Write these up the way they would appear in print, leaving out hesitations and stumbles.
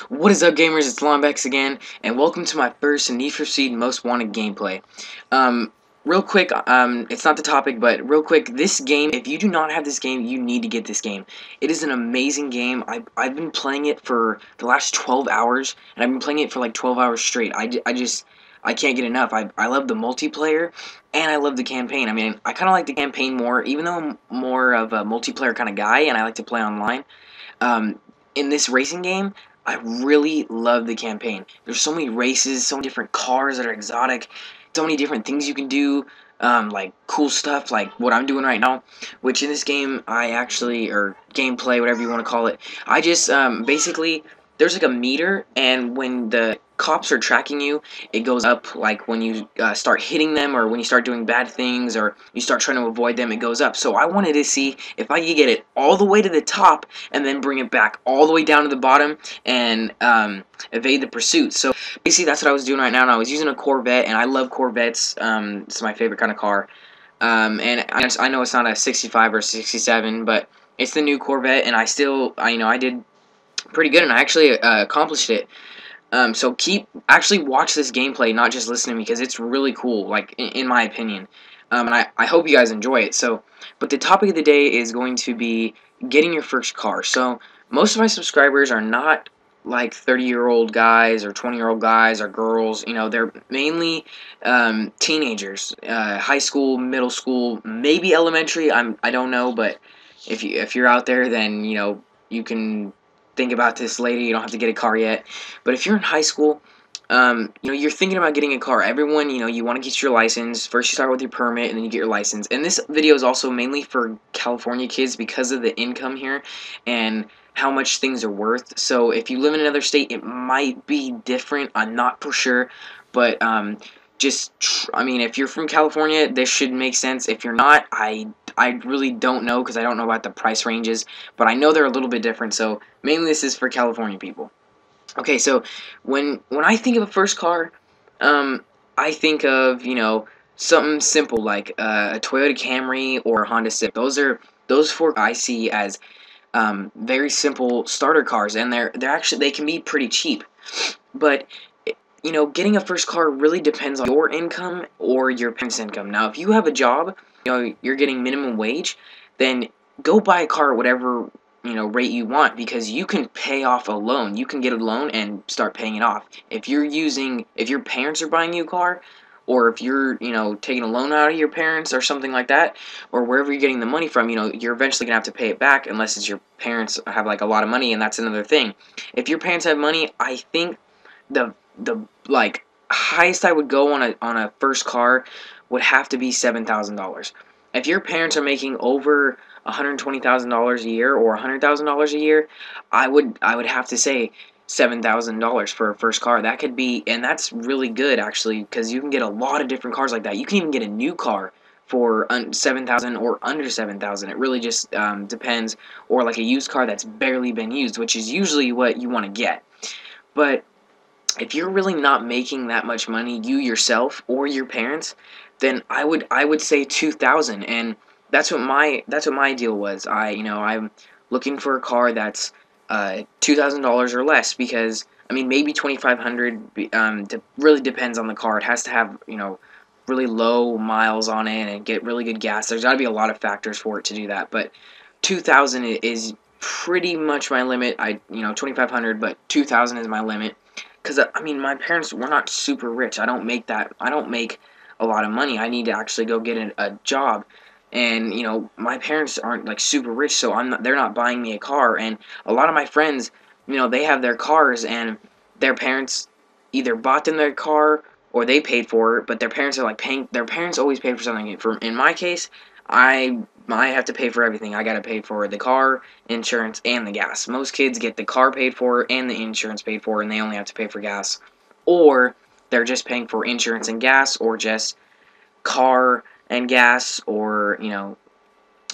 What is up, gamers? It's Lombex again, and welcome to my first Need for Speed Most Wanted gameplay. Real quick, it's not the topic, but real quick, this game, if you do not have this game, you need to get this game. It is an amazing game. I've been playing it for the last 12 hours, and I've been playing it for like 12 hours straight. I can't get enough. I love the multiplayer, and I love the campaign. I mean, I kind of like the campaign more, even though I'm more of a multiplayer kind of guy, and I like to play online. In this racing game, I really love the campaign. There's so many races, so many different cars that are exotic, so many different things you can do, like cool stuff like what I'm doing right now, which in this game I actually, or gameplay, whatever you want to call it, I just, basically, there's like a meter, and when the cops are tracking you, it goes up. Like when you start hitting them, or when you start doing bad things, or you start trying to avoid them, it goes up. So I wanted to see if I could get it all the way to the top and then bring it back all the way down to the bottom and evade the pursuit. So basically that's what I was doing right now, and I was using a Corvette, and I love Corvettes. It's my favorite kind of car. And I know it's not a 65 or 67, but it's the new Corvette, and I did pretty good, and I actually accomplished it. So actually watch this gameplay, not just listen to me, because it's really cool, like, in my opinion. And I hope you guys enjoy it. But the topic of the day is going to be getting your first car. So, most of my subscribers are not, like, 30-year-old guys, or 20-year-old guys, or girls. You know, they're mainly, teenagers, high school, middle school, maybe elementary, I don't know, but if you're out there, then, you know, you can think about this later. You don't have to get a car yet. But if you're in high school, you know, you're thinking about getting a car. Everyone, you know, you want to get your license. First you start with your permit, and then you get your license. And this video is also mainly for California kids because of the income here and how much things are worth. So if you live in another state, it might be different. I'm not for sure. But I mean, if you're from California, this should make sense. If you're not, I really don't know, because I don't know about the price ranges, but I know they're a little bit different. So mainly this is for California people. Okay, so when I think of a first car, I think of, you know, something simple like a Toyota Camry or a Honda Civic. Those four I see as very simple starter cars, and they can be pretty cheap. But you know, getting a first car really depends on your income or your parents' income. Now, if you have a job, you know, you're getting minimum wage, then go buy a car at whatever, you know, rate you want, because you can pay off a loan. You can get a loan and start paying it off. If your parents are buying you a car, or if you're, you know, taking a loan out of your parents or something like that, or wherever you're getting the money from, you know, you're eventually gonna have to pay it back, unless it's your parents have like a lot of money, and that's another thing. If your parents have money, I think the like highest I would go on a first car would have to be $7,000. If your parents are making over $120,000 a year or $100,000 a year, I would have to say $7,000 for a first car. That could be, and that's really good actually, because you can get a lot of different cars like that. You can even get a new car for 7,000 or under 7,000. It really just depends. Or like a used car that's barely been used, which is usually what you want to get. But if you're really not making that much money, you yourself or your parents, then I would say 2,000, and that's what my deal was. I'm looking for a car that's $2,000 or less, because I mean, maybe 2,500. Really depends on the car. It has to have, you know, really low miles on it and get really good gas. There's got to be a lot of factors for it to do that, but 2,000 is pretty much my limit. 2,500, but 2,000 is my limit. Because, I mean, my parents were not super rich. I don't make a lot of money. I need to actually go get a job. And, you know, my parents aren't, like, super rich, so they're not buying me a car. And a lot of my friends, you know, they have their cars, and their parents either bought them their car or they paid for it, but their parents are, like, their parents always pay for something. In my case, I have to pay for everything. I gotta pay for the car, insurance, and the gas. Most kids get the car paid for and the insurance paid for, and they only have to pay for gas. Or they're just paying for insurance and gas, or just car and gas, or, you know,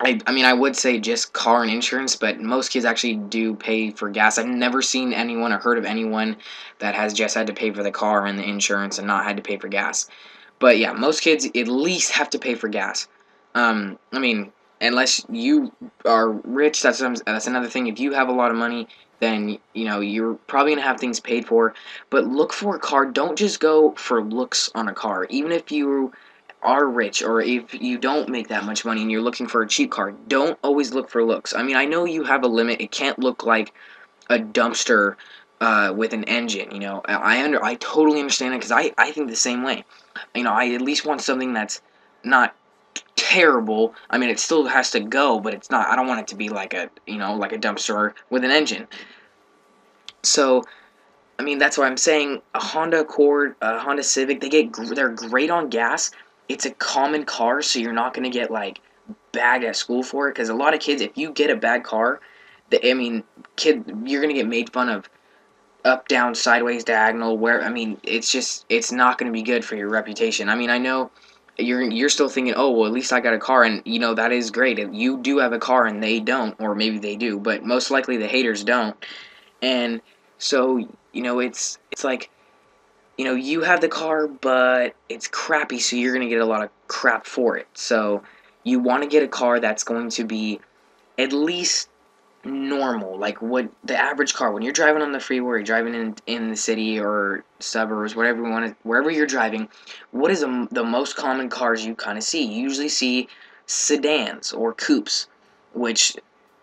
I mean, I would say just car and insurance, but most kids actually do pay for gas. I've never seen anyone or heard of anyone that has just had to pay for the car and the insurance and not had to pay for gas. But yeah, most kids at least have to pay for gas. I mean, unless you are rich, that's another thing. If you have a lot of money, then you're probably gonna have things paid for. But look for a car. Don't just go for looks on a car. Even if you are rich, or if you don't make that much money and you're looking for a cheap car, don't always look for looks. I mean, I know you have a limit. It can't look like a dumpster with an engine. I totally understand it, because I think the same way. I at least want something that's not terrible. I mean, it still has to go, but it's not. I don't want it to be like a like a dumpster with an engine. So I mean, that's why I'm saying a Honda Accord, a Honda Civic. They're great on gas. It's a common car, so you're not gonna get like bagged at school for it. Because a lot of kids, if you get a bad car, you're gonna get made fun of up, down, sideways, diagonal. It's not gonna be good for your reputation. I mean, I know you're still thinking, oh well, at least I got a car, and that is great. If you do have a car and they don't, or maybe they do, but most likely the haters don't. And so, it's like, you have the car, but it's crappy, so you're gonna get a lot of crap for it. So you want to get a car that's going to be at least normal, like what the average car, when you're driving on the freeway, you're driving in the city or suburbs, wherever you're driving. What is the most common cars you kind of see? You usually see sedans or coupes, which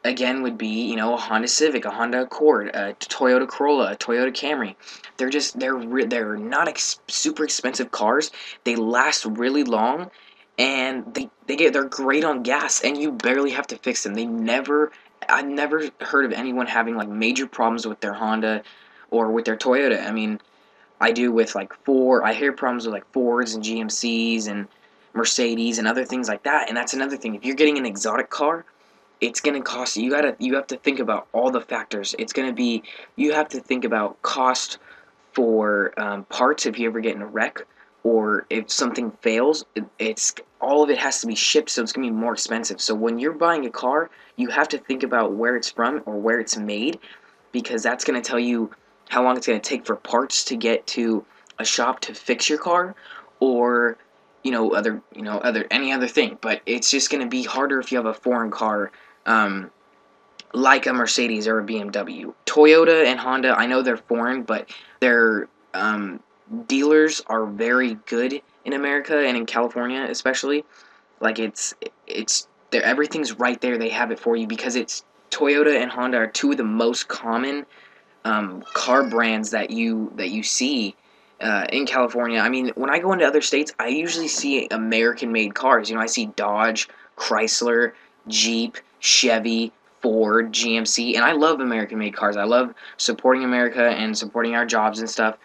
again would be a Honda Civic, a Honda Accord, a Toyota Corolla, a Toyota Camry. They're not super expensive cars. They last really long, and they're great on gas, and you barely have to fix them. I've never heard of anyone having like major problems with their Honda or with their Toyota. I mean, I do with like Ford. I hear problems with like Fords and GMCs and Mercedes and other things like that. And that's another thing. If you're getting an exotic car, it's gonna cost you. You have to think about all the factors. You have to think about cost for parts if you ever get in a wreck, or if something fails. It's all of it has to be shipped, so it's gonna be more expensive. So when you're buying a car, you have to think about where it's from or where it's made, because that's gonna tell you how long it's gonna take for parts to get to a shop to fix your car, or any other thing. But it's just gonna be harder if you have a foreign car. Like a Mercedes or a BMW. Toyota and Honda, I know they're foreign, but their dealers are very good in America and in California especially. Like everything's right there. They have it for you, because it's Toyota and Honda are two of the most common car brands that you see in California. I mean, when I go into other states, I usually see American-made cars. I see Dodge, Chrysler, Jeep, Chevy, Ford, GMC, and I love American-made cars. I love supporting America and supporting our jobs and stuff.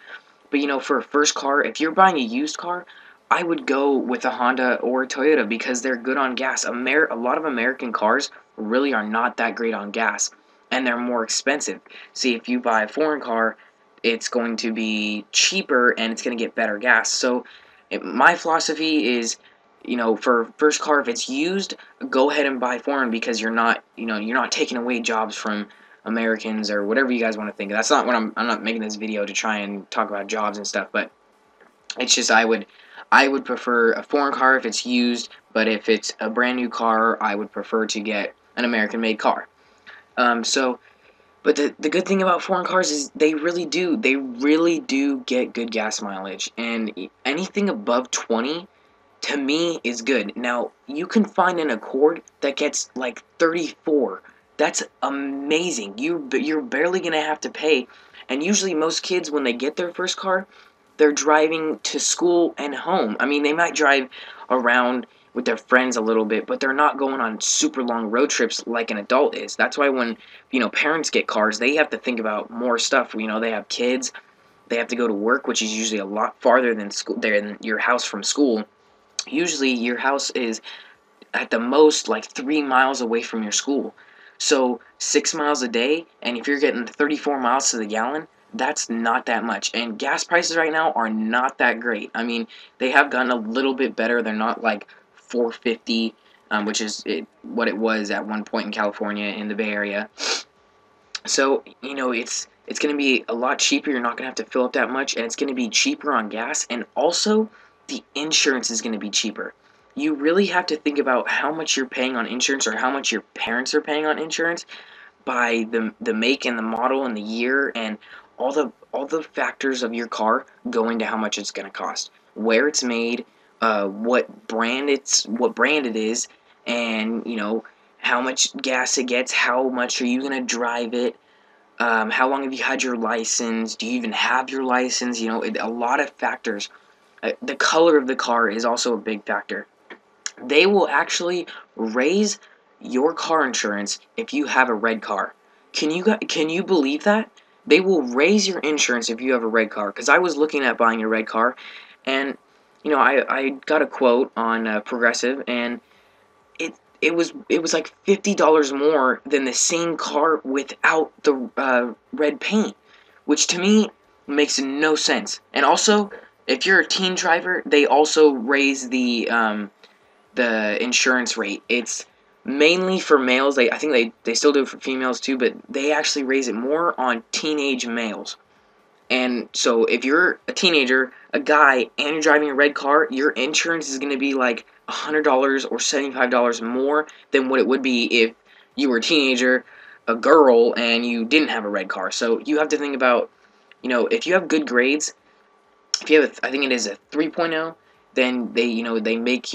But for a first car, if you're buying a used car, I would go with a Honda or a Toyota, because they're good on gas. A lot of American cars really are not that great on gas, and they're more expensive. See, if you buy a foreign car, it's going to be cheaper and it's going to get better gas. So my philosophy is, for first car, if it's used, go ahead and buy foreign, because you're not taking away jobs from Americans or whatever you guys want to think. That's not what I'm not making this video to try and talk about jobs and stuff, but it's just I would prefer a foreign car if it's used, but if it's a brand new car, I would prefer to get an American-made car. But the good thing about foreign cars is they really do get good gas mileage, and anything above 20 to me is good. Now, you can find an Accord that gets like 34. That's amazing. You're barely going to have to pay. And usually most kids, when they get their first car, they're driving to school and home. I mean, they might drive around with their friends a little bit, but they're not going on super long road trips like an adult is. That's why when, parents get cars, they have to think about more stuff. They have kids, they have to go to work, which is usually a lot farther than your house from school. Usually your house is at the most like 3 miles away from your school. So 6 miles a day, and if you're getting 34 miles to the gallon, that's not that much. And gas prices right now are not that great. I mean, they have gotten a little bit better. They're not like 4.50, which is what it was at one point in California, in the Bay Area. So, it's going to be a lot cheaper. You're not going to have to fill up that much, and it's going to be cheaper on gas, and also the insurance is going to be cheaper. you really have to think about how much you're paying on insurance or how much your parents are paying on insurance by the make and the model and the year, and all the factors of your car go into how much it's going to cost, where it's made, what brand it is, and how much gas it gets, how much are you going to drive it, how long have you had your license, do you even have your license, a lot of factors. The color of the car is also a big factor. They will actually raise your car insurance if you have a red car. Can you believe that? They will raise your insurance if you have a red car. Because I was looking at buying a red car, and I got a quote on Progressive, and it was like $50 more than the same car without the red paint, which to me makes no sense. And also, if you're a teen driver, they also raise the insurance rate. It's mainly for males. I think they still do it for females too, but they actually raise it more on teenage males. And so if you're a teenager, a guy, and you're driving a red car, your insurance is going to be like $100 or $75 more than what it would be if you were a teenager, a girl, and you didn't have a red car. So you have to think about, if you have good grades, if you have, I think it is a 3.0, then they make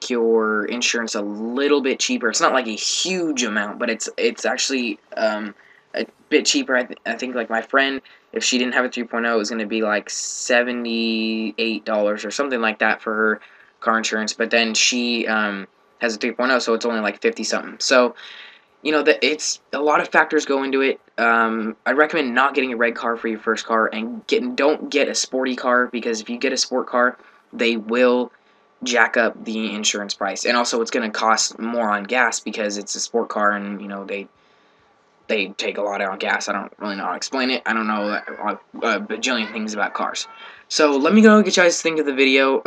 your insurance a little bit cheaper. It's not like a huge amount, but it's actually a bit cheaper. I think like my friend, if she didn't have a 3.0, it was going to be like $78 or something like that for her car insurance. But then she has a 3.0, so it's only like 50 something. So that it's a lot of factors go into it. I'd recommend not getting a red car for your first car, and don't get a sporty car, because if you get a sport car, they will jack up the insurance price, and also it's going to cost more on gas because it's a sport car, and they take a lot on gas. I don't really know how to explain it. I don't know a bajillion things about cars. So let me know what you guys think of the video.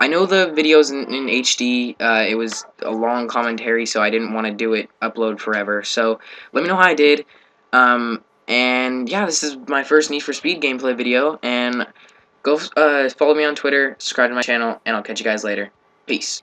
I know the video's in HD. It was a long commentary, so I didn't want to do it upload forever. So let me know how I did. And yeah, this is my first Need for Speed gameplay video. And go follow me on Twitter, subscribe to my channel, and I'll catch you guys later. Peace.